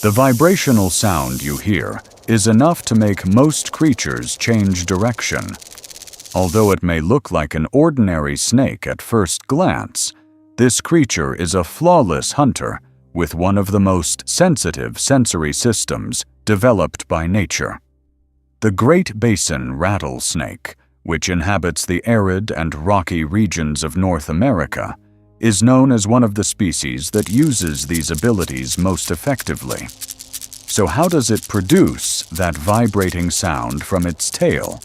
The vibrational sound you hear is enough to make most creatures change direction. Although it may look like an ordinary snake at first glance, this creature is a flawless hunter with one of the most sensitive sensory systems developed by nature. The Great Basin rattlesnake, which inhabits the arid and rocky regions of North America, is known as one of the species that uses these abilities most effectively. So how does it produce that vibrating sound from its tail?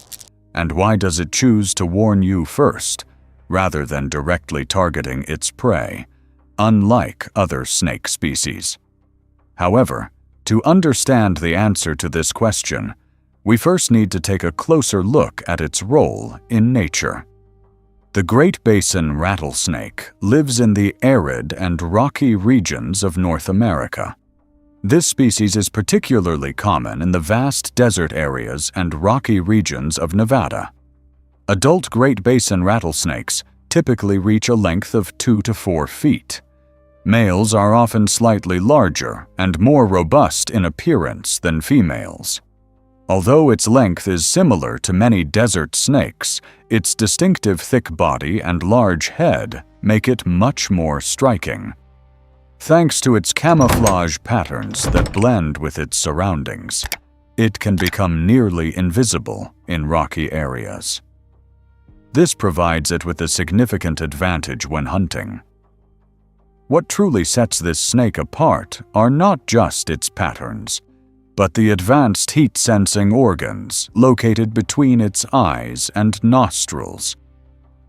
And why does it choose to warn you first, rather than directly targeting its prey, unlike other snake species? However, to understand the answer to this question, we first need to take a closer look at its role in nature. The Great Basin rattlesnake lives in the arid and rocky regions of North America. This species is particularly common in the vast desert areas and rocky regions of Nevada. Adult Great Basin rattlesnakes typically reach a length of 2 to 4 feet. Males are often slightly larger and more robust in appearance than females. Although its length is similar to many desert snakes, its distinctive thick body and large head make it much more striking. Thanks to its camouflage patterns that blend with its surroundings, it can become nearly invisible in rocky areas. This provides it with a significant advantage when hunting. What truly sets this snake apart are not just its patterns, but the advanced heat-sensing organs located between its eyes and nostrils.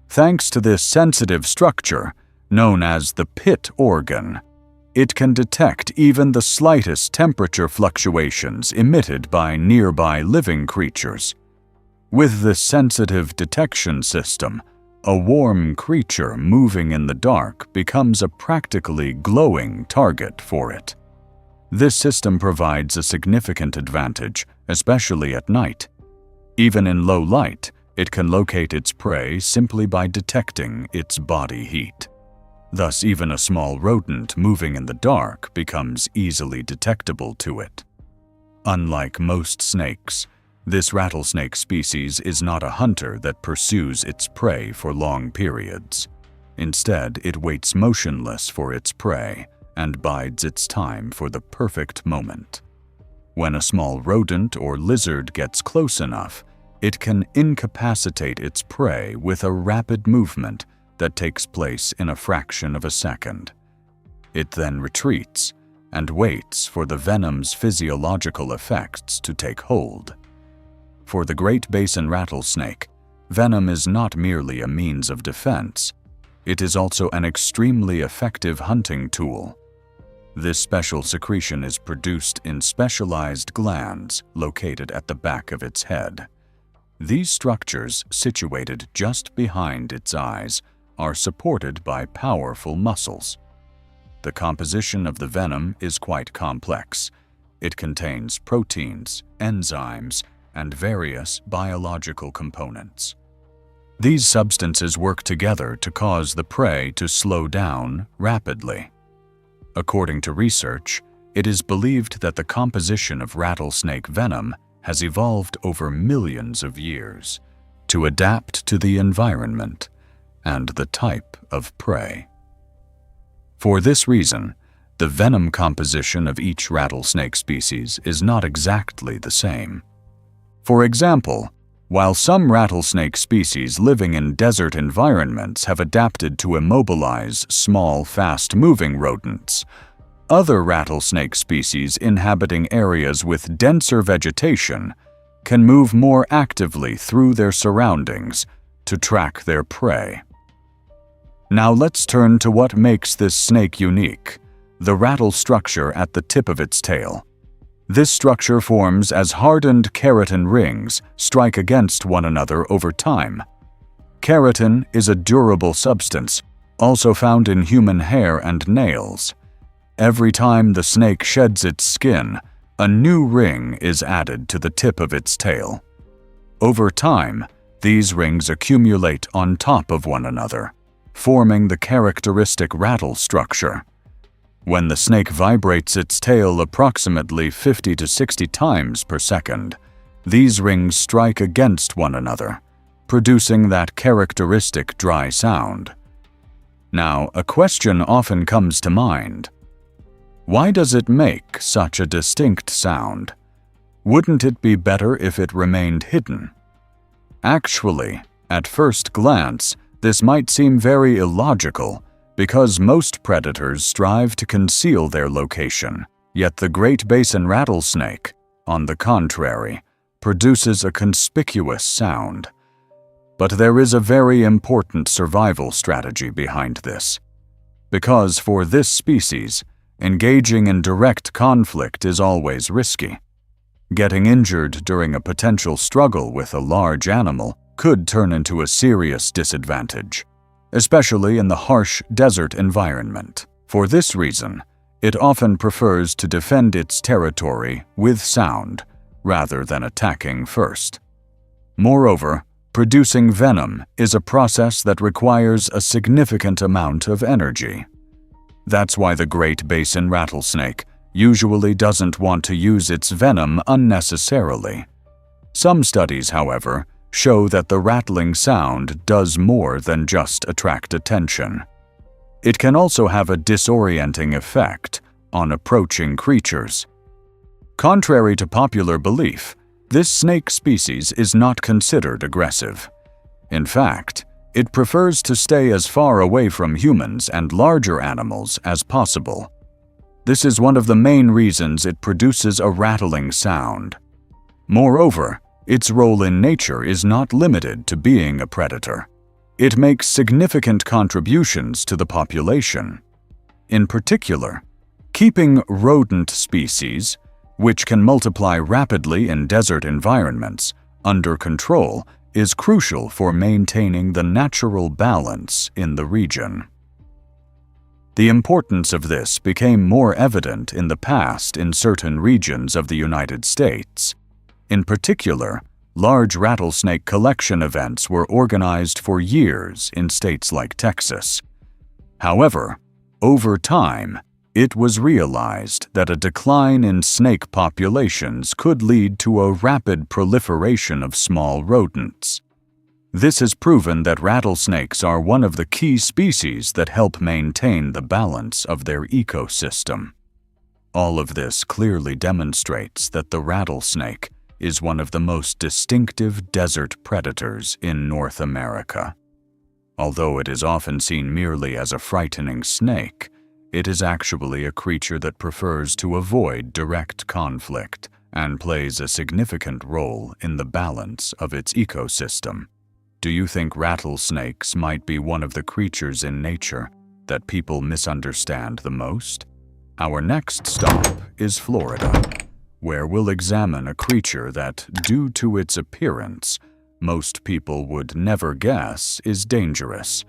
Thanks to this sensitive structure, known as the pit organ, it can detect even the slightest temperature fluctuations emitted by nearby living creatures. With this sensitive detection system, a warm creature moving in the dark becomes a practically glowing target for it. This system provides a significant advantage, especially at night. Even in low light, it can locate its prey simply by detecting its body heat. Thus, even a small rodent moving in the dark becomes easily detectable to it. Unlike most snakes, this rattlesnake species is not a hunter that pursues its prey for long periods. Instead, it waits motionless for its prey and bides its time for the perfect moment. When a small rodent or lizard gets close enough, it can incapacitate its prey with a rapid movement that takes place in a fraction of a second. It then retreats and waits for the venom's physiological effects to take hold. For the Great Basin rattlesnake, venom is not merely a means of defense. It is also an extremely effective hunting tool. This special secretion is produced in specialized glands located at the back of its head. These structures, situated just behind its eyes, are supported by powerful muscles. The composition of the venom is quite complex. It contains proteins, enzymes, and various biological components. These substances work together to cause the prey to slow down rapidly. According to research, it is believed that the composition of rattlesnake venom has evolved over millions of years to adapt to the environment and the type of prey. For this reason, the venom composition of each rattlesnake species is not exactly the same. For example, while some rattlesnake species living in desert environments have adapted to immobilize small, fast-moving rodents, other rattlesnake species inhabiting areas with denser vegetation can move more actively through their surroundings to track their prey. Now let's turn to what makes this snake unique: the rattle structure at the tip of its tail. This structure forms as hardened keratin rings strike against one another over time. Keratin is a durable substance, also found in human hair and nails. Every time the snake sheds its skin, a new ring is added to the tip of its tail. Over time, these rings accumulate on top of one another, forming the characteristic rattle structure. When the snake vibrates its tail approximately 50 to 60 times per second, these rings strike against one another, producing that characteristic dry sound. Now, a question often comes to mind. Why does it make such a distinct sound? Wouldn't it be better if it remained hidden? Actually, at first glance, this might seem very illogical because most predators strive to conceal their location, yet the Great Basin rattlesnake, on the contrary, produces a conspicuous sound. But there is a very important survival strategy behind this. Because for this species, engaging in direct conflict is always risky. Getting injured during a potential struggle with a large animal could turn into a serious disadvantage, especially in the harsh desert environment. For this reason, it often prefers to defend its territory with sound rather than attacking first. Moreover, producing venom is a process that requires a significant amount of energy. That's why the Great Basin rattlesnake usually doesn't want to use its venom unnecessarily. Some studies, however, show that the rattling sound does more than just attract attention. It can also have a disorienting effect on approaching creatures. Contrary to popular belief, this snake species is not considered aggressive. In fact, it prefers to stay as far away from humans and larger animals as possible. This is one of the main reasons it produces a rattling sound. Moreover, its role in nature is not limited to being a predator. It makes significant contributions to the population. In particular, keeping rodent species, which can multiply rapidly in desert environments, under control is crucial for maintaining the natural balance in the region. The importance of this became more evident in the past in certain regions of the United States. In particular, large rattlesnake collection events were organized for years in states like Texas. However, over time, it was realized that a decline in snake populations could lead to a rapid proliferation of small rodents. This has proven that rattlesnakes are one of the key species that help maintain the balance of their ecosystem. All of this clearly demonstrates that the rattlesnake is one of the most distinctive desert predators in North America. Although it is often seen merely as a frightening snake, it is actually a creature that prefers to avoid direct conflict and plays a significant role in the balance of its ecosystem. Do you think rattlesnakes might be one of the creatures in nature that people misunderstand the most? Our next stop is Florida, where we'll examine a creature that, due to its appearance, most people would never guess is dangerous